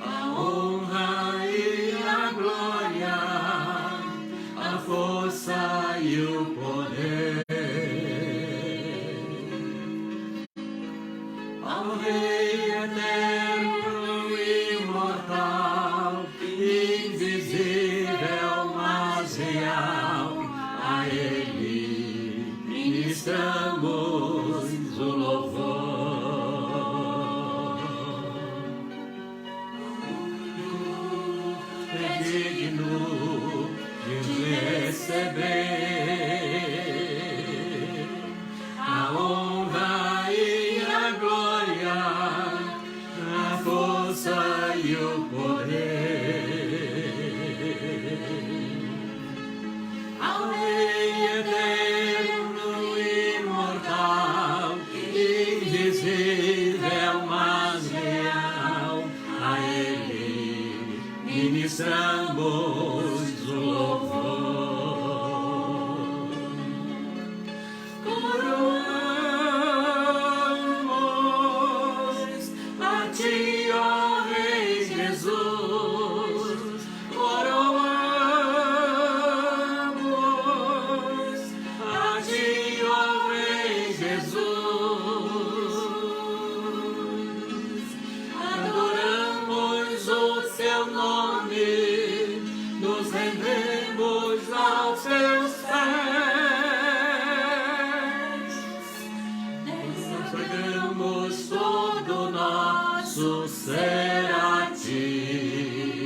a honra e a glória, a força e o poder ao Rei eterno e imortal, invisível mas real, a Ele ministramos o louvor. É digno de receber a honra e a glória, a força e o poder ao Rei eterno e imortal, invisível mas real, a Ele ministramos o louvor. Coroamos a Ti, ó Rei Jesus, coroamos a Ti, ó Rei Jesus, adoramos o Seu nome, nos rendemos aos Seus pés, consagramos todo nosso ser a Ti,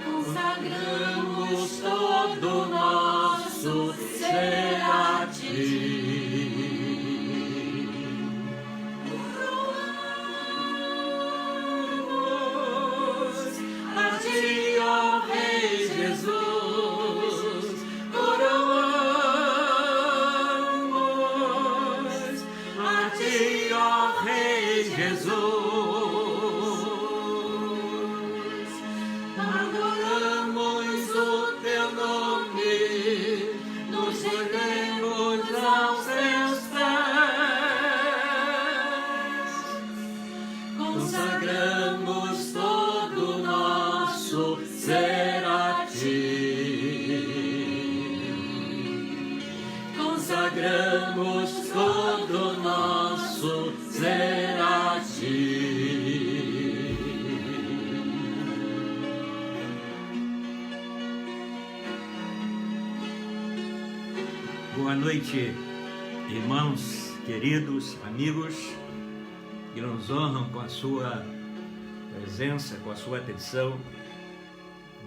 consagramos todo nosso ser a Ti. Coroamos a Ti, ó Rei Jesus, coroamos a Ti, ó Rei Jesus, adoramos o Teu nome, nos rendemos aos Teus pés, consagramos todo o nosso ser a Ti, consagramos todo o nosso ser a Ti. Boa noite, irmãos, queridos, amigos, que nos honram com a sua presença, com a sua atenção,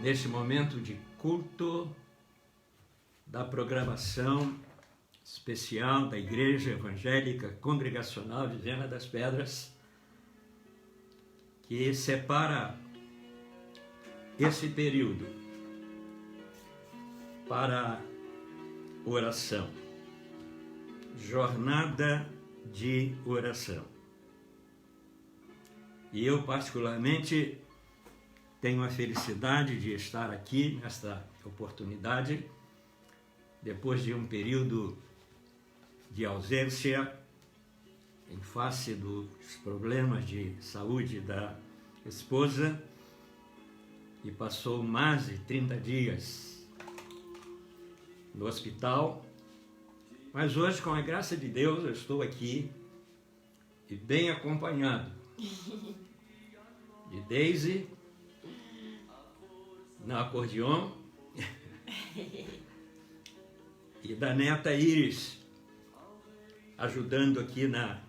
neste momento de culto da programação especial da Igreja Evangélica Congregacional de Viana das Pedras, que separa esse período para oração, jornada de oração. E eu particularmente tenho a felicidade de estar aqui nesta oportunidade, depois de um período de ausência em face dos problemas de saúde da esposa, e passou mais de 30 dias no hospital, mas hoje, com a graça de Deus, eu estou aqui e bem acompanhado de Daisy no acordeon e da neta Iris ajudando aqui na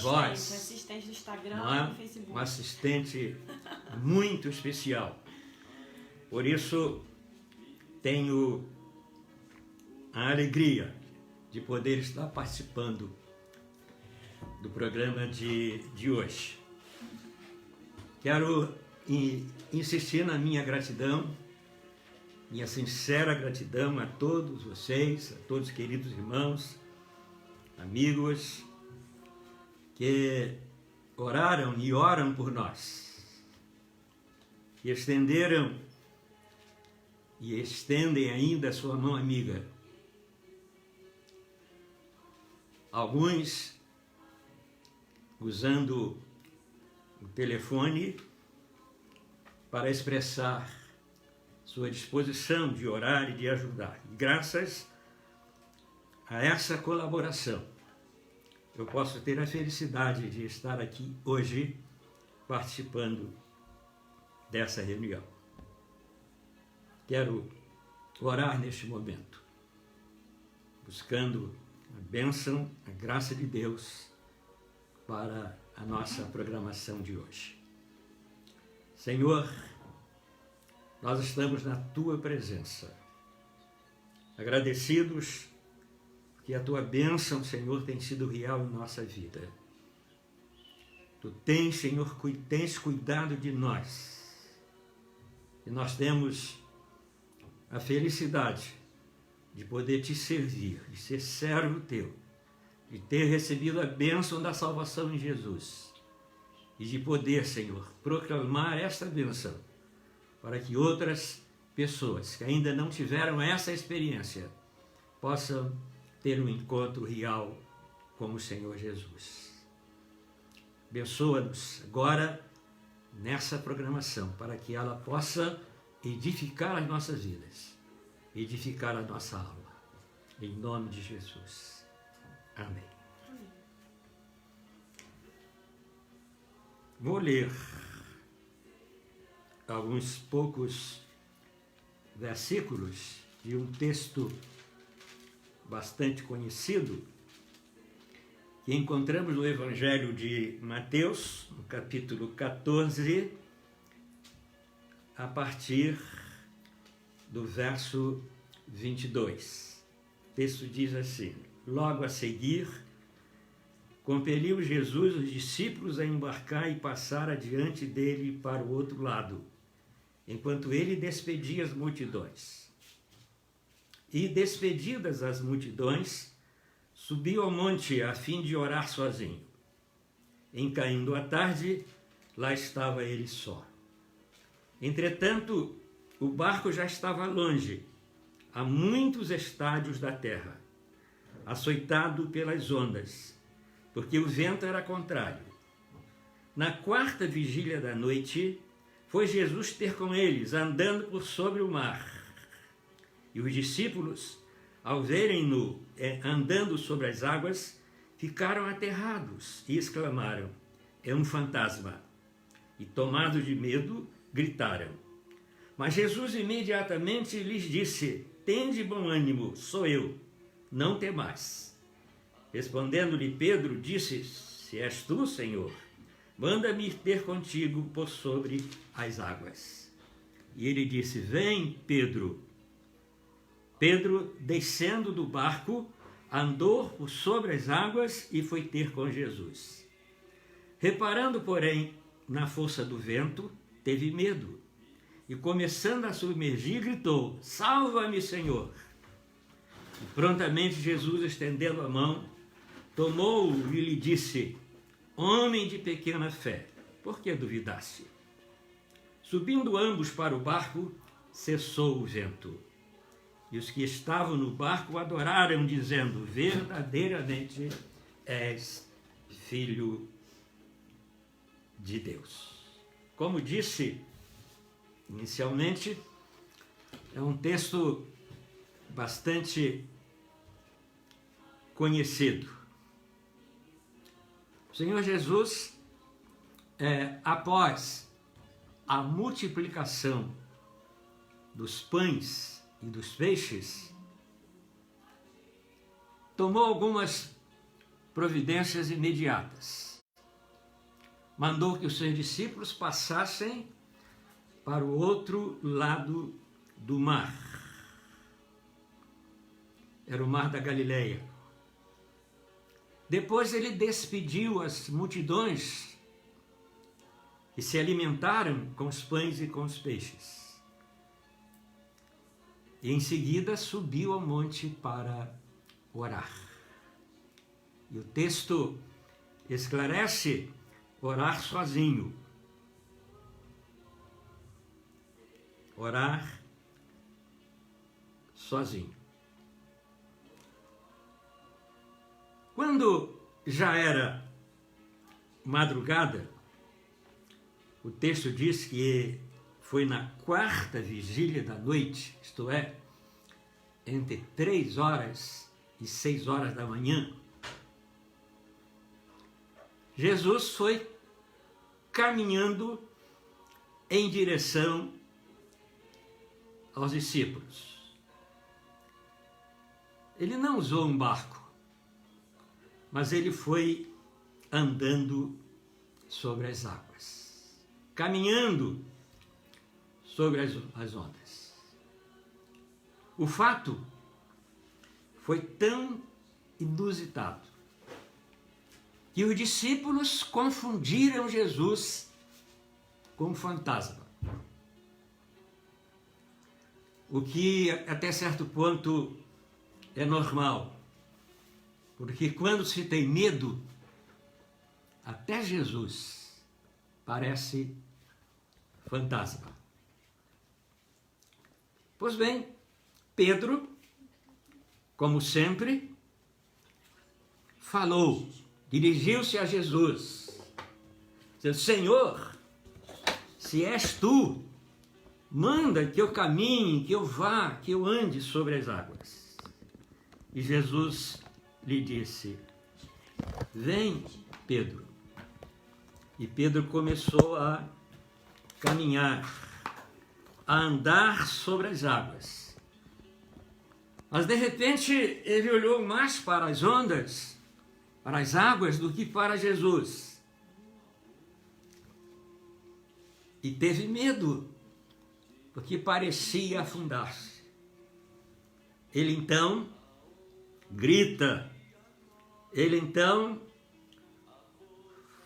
voz. Assistente do Instagram, no Facebook. Uma assistente muito especial. Por isso, tenho a alegria de poder estar participando do programa de hoje. Quero insistir na minha gratidão, minha sincera gratidão a todos vocês, a todos os queridos irmãos, amigos, que oraram e oram por nós, que estenderam e estendem ainda a sua mão amiga alguns usando o telefone para expressar sua disposição de orar e de ajudar. E graças a essa colaboração, eu posso ter a felicidade de estar aqui hoje participando dessa reunião. Quero orar neste momento, buscando a bênção, a graça de Deus para a nossa programação de hoje. Senhor, nós estamos na Tua presença, agradecidos que a Tua bênção, Senhor, tem sido real em nossa vida. Tu tens, Senhor, tens cuidado de nós. E nós temos a felicidade de poder Te servir, de ser servo Teu, de ter recebido a bênção da salvação em Jesus e de poder, Senhor, proclamar esta bênção para que outras pessoas que ainda não tiveram essa experiência possam ter um encontro real com o Senhor Jesus. Abençoa-nos agora nessa programação para que ela possa edificar as nossas vidas, edificar a nossa alma. Em nome de Jesus. Amém. Vou ler alguns poucos versículos de um texto bastante conhecido que encontramos no Evangelho de Mateus, no capítulo 14, a partir do verso 22. O texto diz assim: logo a seguir, compeliu Jesus os discípulos a embarcar e passar adiante dele para o outro lado, enquanto ele despedia as multidões. E, despedidas as multidões, subiu ao monte a fim de orar sozinho. Em caindo a tarde, lá estava ele só. Entretanto, o barco já estava longe, a muitos estádios da terra, açoitado pelas ondas, porque o vento era contrário. Na quarta vigília da noite, foi Jesus ter com eles, andando por sobre o mar. E os discípulos, ao verem-no andando sobre as águas, ficaram aterrados e exclamaram: é um fantasma. E, tomados de medo, gritaram. Mas Jesus imediatamente lhes disse: tende bom ânimo, sou eu, não temais. Respondendo-lhe Pedro, disse: se és tu, Senhor, manda-me ir ter contigo por sobre as águas. E ele disse: vem, Pedro. Pedro, descendo do barco, andou por sobre as águas e foi ter com Jesus. Reparando, porém, na força do vento, teve medo. E, começando a submergir, gritou: salva-me, Senhor! E prontamente Jesus, estendendo a mão, tomou-o e lhe disse: homem de pequena fé, por que duvidaste? Subindo ambos para o barco, cessou o vento. E os que estavam no barco adoraram, dizendo: verdadeiramente és Filho de Deus. Como disse inicialmente, é um texto bastante conhecido. O Senhor Jesus, após a multiplicação dos pães e dos peixes, tomou algumas providências imediatas. Mandou que os seus discípulos passassem para o outro lado do mar. Era o mar da Galileia. Depois ele despediu as multidões que se alimentaram com os pães e com os peixes. E em seguida subiu ao monte para orar. E o texto esclarece: orar sozinho. Orar sozinho. Quando já era madrugada, o texto diz que foi na quarta vigília da noite, isto é, entre 3 horas e 6 horas da manhã, Jesus foi caminhando em direção aos discípulos. Ele não usou um barco, mas ele foi andando sobre as águas, caminhando sobre as ondas. O fato foi tão inusitado que os discípulos confundiram Jesus com um fantasma. O que até certo ponto é normal, porque quando se tem medo, até Jesus parece fantasma. Pois bem, Pedro, como sempre, falou, dirigiu-se a Jesus, dizendo: Senhor, se és tu, manda que eu caminhe, que eu vá, que eu ande sobre as águas. E Jesus lhe disse: vem, Pedro. E Pedro começou a caminhar, a andar sobre as águas. Mas de repente ele olhou mais para as ondas, para as águas, do que para Jesus. E teve medo, porque parecia afundar-se. Ele então grita, ele então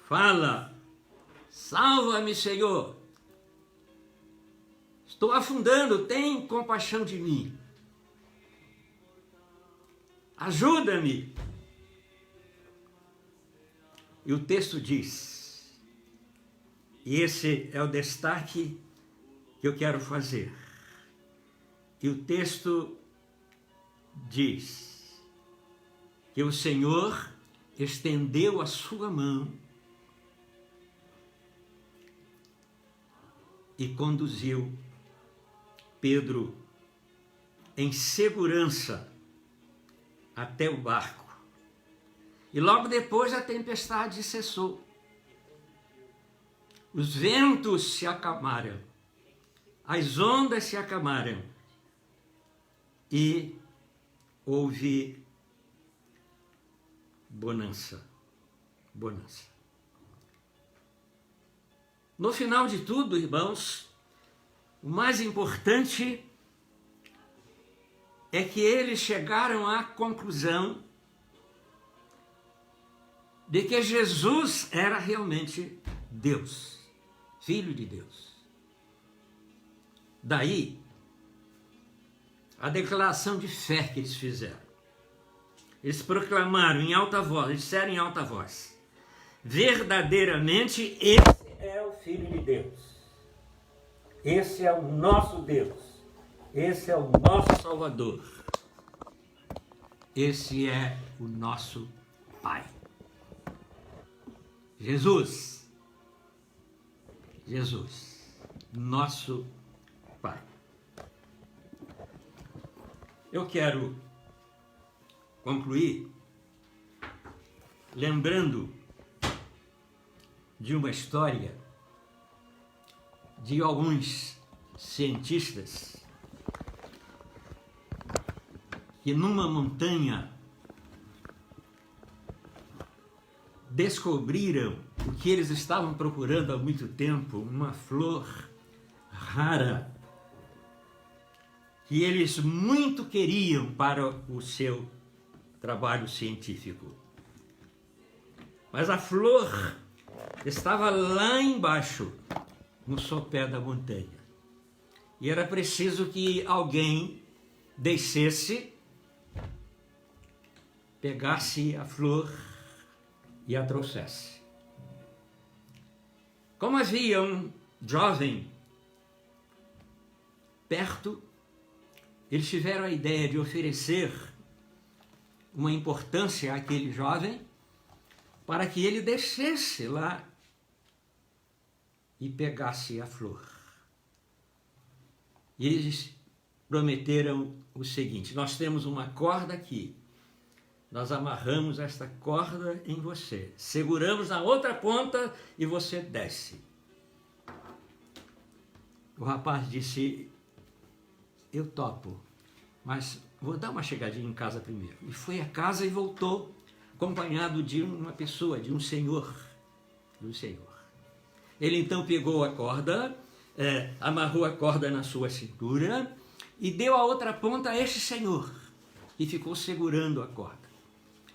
fala: salva-me, Senhor, estou afundando, tem compaixão de mim, ajuda-me. E o texto diz, e esse é o destaque que eu quero fazer, e o texto diz que o Senhor estendeu a sua mão e conduziu Pedro em segurança até o barco. E logo depois a tempestade cessou. Os ventos se acalmaram, as ondas se acalmaram e houve bonança. Bonança. No final de tudo, irmãos, o mais importante é que eles chegaram à conclusão de que Jesus era realmente Deus, Filho de Deus. Daí a declaração de fé que eles fizeram. Eles proclamaram em alta voz, eles disseram em alta voz: verdadeiramente esse é o Filho de Deus. Esse é o nosso Deus. Esse é o nosso Salvador. Esse é o nosso Pai. Jesus, nosso Pai. Eu quero concluir lembrando de uma história de alguns cientistas que numa montanha descobriram o que eles estavam procurando há muito tempo, uma flor rara que eles muito queriam para o seu trabalho científico. Mas a flor estava lá embaixo, no sopé da montanha. E era preciso que alguém descesse, pegasse a flor e a trouxesse. Como havia um jovem perto, eles tiveram a ideia de oferecer uma importância àquele jovem para que ele descesse lá e pegasse a flor. E eles prometeram o seguinte: nós temos uma corda aqui, nós amarramos esta corda em você, seguramos na outra ponta e você desce. O rapaz disse: eu topo, mas vou dar uma chegadinha em casa primeiro. E foi a casa e voltou, acompanhado de uma pessoa, de um senhor. Ele então pegou a corda, amarrou a corda na sua cintura e deu a outra ponta a esse senhor, que ficou segurando a corda.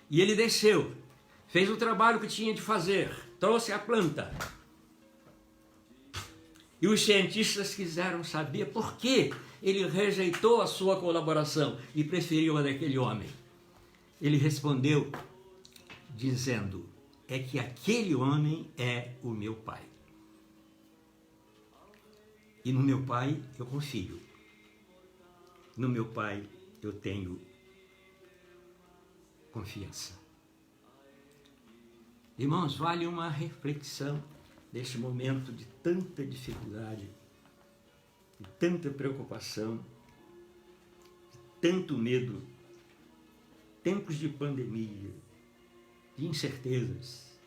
E ele desceu, fez o trabalho que tinha de fazer, trouxe a planta. E os cientistas quiseram saber por que ele rejeitou a sua colaboração e preferiu a daquele homem. Ele respondeu dizendo: é que aquele homem é o meu pai. E no meu pai eu confio. No meu pai eu tenho confiança. Irmãos, vale uma reflexão neste momento de tanta dificuldade, de tanta preocupação, de tanto medo, tempos de pandemia, de incertezas,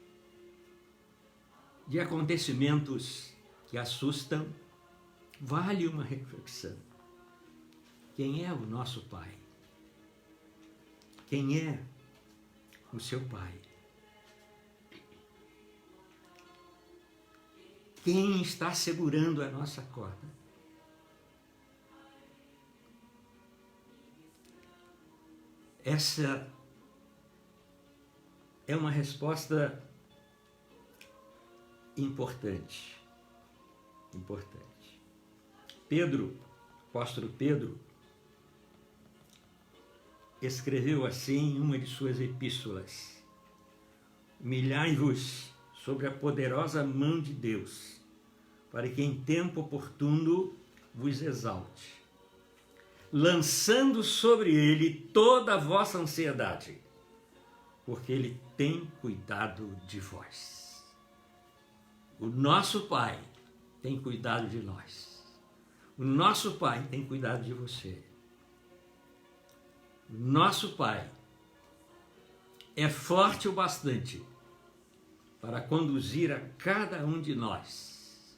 de acontecimentos que assustam. Vale uma reflexão. Quem é o nosso Pai? Quem é o seu Pai? Quem está segurando a nossa corda? Essa é uma resposta importante. Pedro, apóstolo Pedro, escreveu assim em uma de suas epístolas: humilhai-vos sobre a poderosa mão de Deus, para que em tempo oportuno vos exalte, lançando sobre ele toda a vossa ansiedade, porque ele tem cuidado de vós. O nosso Pai tem cuidado de nós. O nosso Pai tem cuidado de você. O nosso Pai é forte o bastante para conduzir a cada um de nós,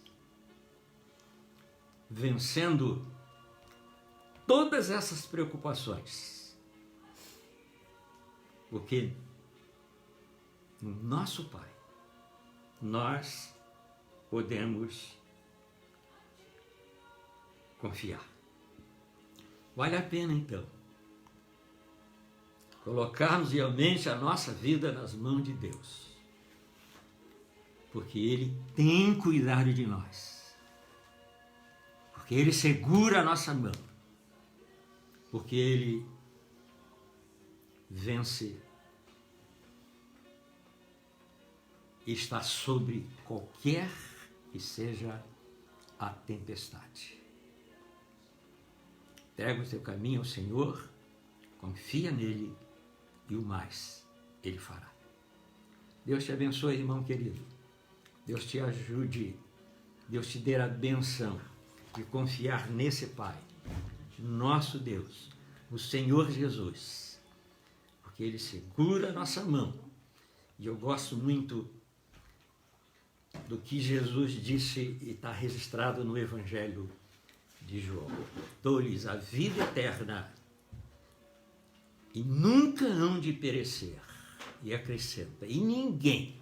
vencendo todas essas preocupações. Porque no nosso Pai nós podemos confiar. Vale a pena, então, colocarmos realmente a nossa vida nas mãos de Deus, porque Ele tem cuidado de nós, porque Ele segura a nossa mão, porque Ele vence e está sobre qualquer que seja a tempestade. Pega o teu caminho ao Senhor, confia nele e o mais Ele fará. Deus te abençoe, irmão querido. Deus te ajude. Deus te dê a benção de confiar nesse Pai, nosso Deus, o Senhor Jesus, porque Ele segura a nossa mão. E eu gosto muito do que Jesus disse e está registrado no Evangelho de João: dou-lhes a vida eterna e nunca hão de perecer. E acrescenta: e ninguém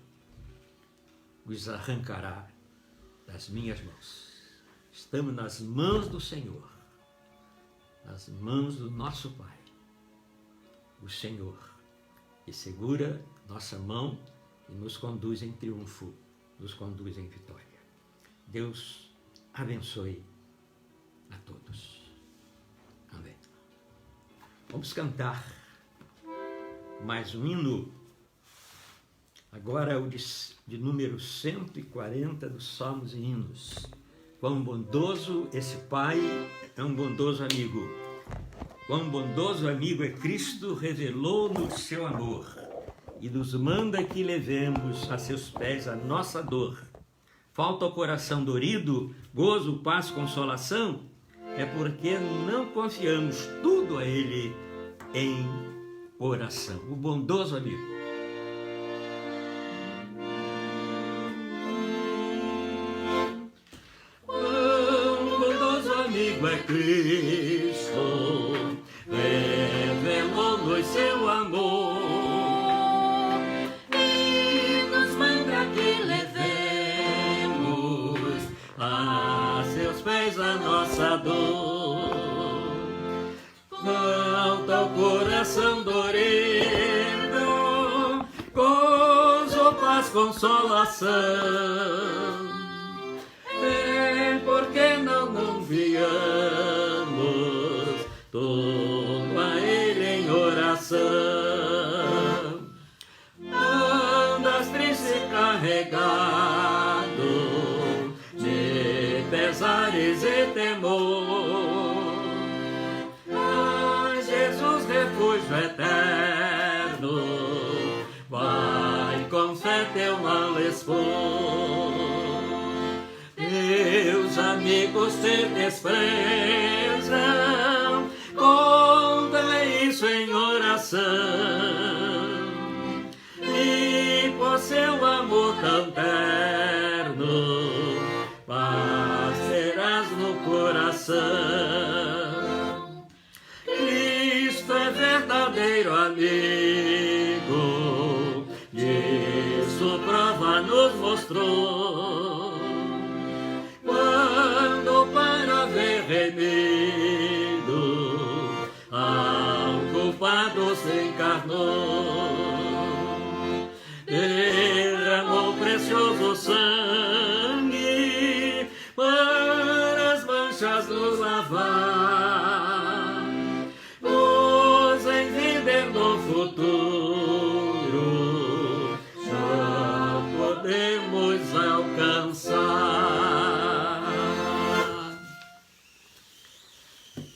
os arrancará das minhas mãos. Estamos nas mãos do Senhor, nas mãos do nosso Pai, o Senhor, que segura nossa mão e nos conduz em triunfo, nos conduz em vitória. Deus abençoe a todos. Amém. Vamos cantar mais um hino. Agora o de número 140 dos Salmos e Hinos. Quão bondoso esse Pai é um bondoso amigo. quão bondoso amigo é Cristo, revelou-nos seu amor e nos manda que levemos a seus pés a nossa dor. Falta ao coração dorido, gozo, paz, consolação, é porque não confiamos tudo a Ele em oração. O bondoso amigo. O bondoso amigo é Cristo, revelou-nos seu amor e nos manda que levemos a seus pés a nossa dor. Falta ao coração dorido, gozo, paz, consolação, é porque não viamos todo a Ele em oração. Andas triste e carregado de pesares e temor, Jesus, refúgio eterno, vai com fé teu mal expor. Teus amigos te desprezam, conta isso em oração, e por seu amor tão terno, paz terás no coração. Cristo é verdadeiro amigo, disso prova nos mostrou, quando para ver remido ao culpado se encarnou, derramou precioso sangue para as manchas nos lavar, nos em vida no futuro já podemos alcançar.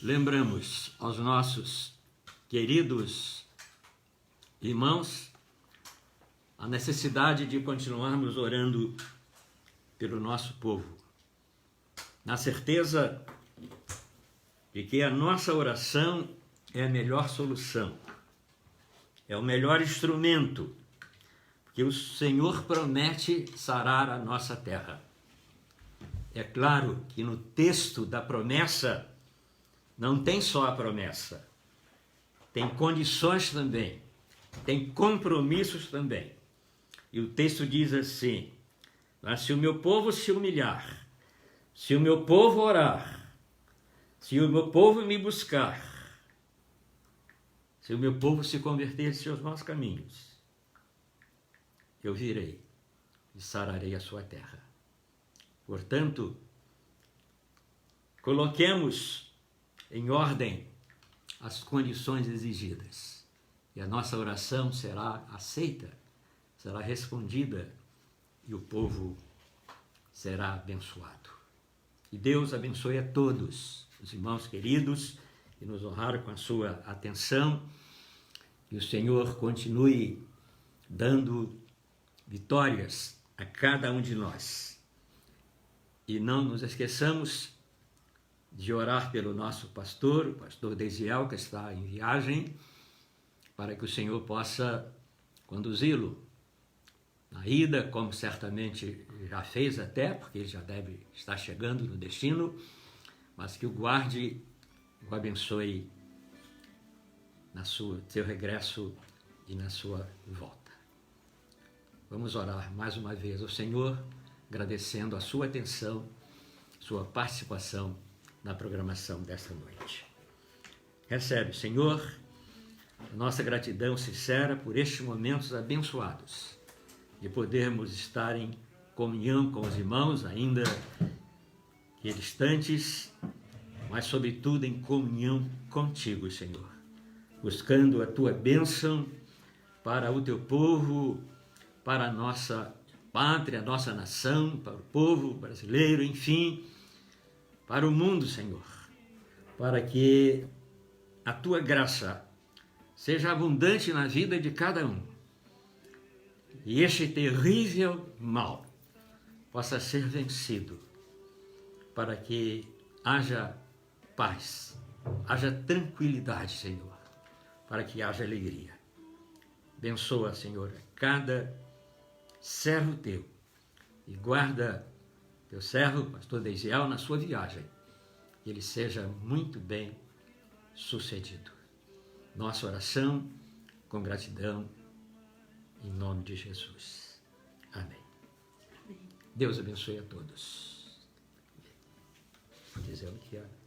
Lembramos aos nossos queridos irmãos a necessidade de continuarmos orando pelo nosso povo, na certeza de que a nossa oração é a melhor solução, é o melhor instrumento, porque o Senhor promete sarar a nossa terra. É claro que no texto da promessa não tem só a promessa, tem condições também, tem compromissos também. E o texto diz assim: mas se o meu povo se humilhar, se o meu povo orar, se o meu povo me buscar, se o meu povo se converter de seus maus caminhos, eu virei e sararei a sua terra. Portanto, coloquemos em ordem as condições exigidas, e a nossa oração será aceita, será respondida, e o povo será abençoado. E Deus abençoe a todos os irmãos queridos que nos honraram com a sua atenção, e o Senhor continue dando vitórias a cada um de nós. E não nos esqueçamos de orar pelo nosso pastor, o pastor Desiel, que está em viagem, para que o Senhor possa conduzi-lo na ida, como certamente já fez até, porque ele já deve estar chegando no destino, mas que o guarde, o abençoe na seu regresso e na sua volta. Vamos orar mais uma vez ao Senhor, agradecendo a sua atenção, sua participação na programação desta noite. Recebe, Senhor, a nossa gratidão sincera por estes momentos abençoados, de podermos estar em comunhão com os irmãos, ainda que distantes, mas sobretudo em comunhão contigo, Senhor, buscando a tua bênção para o teu povo, para a nossa pátria, a nossa nação, para o povo brasileiro, enfim, para o mundo, Senhor, para que a tua graça seja abundante na vida de cada um. E este terrível mal possa ser vencido, para que haja paz, haja tranquilidade, Senhor, para que haja alegria. Abençoa, Senhor, cada servo teu e guarda teu servo, pastor Deisiel, na sua viagem. Que ele seja muito bem sucedido. Nossa oração com gratidão, em nome de Jesus. Amém. Deus abençoe a todos. Vou dizer o que é.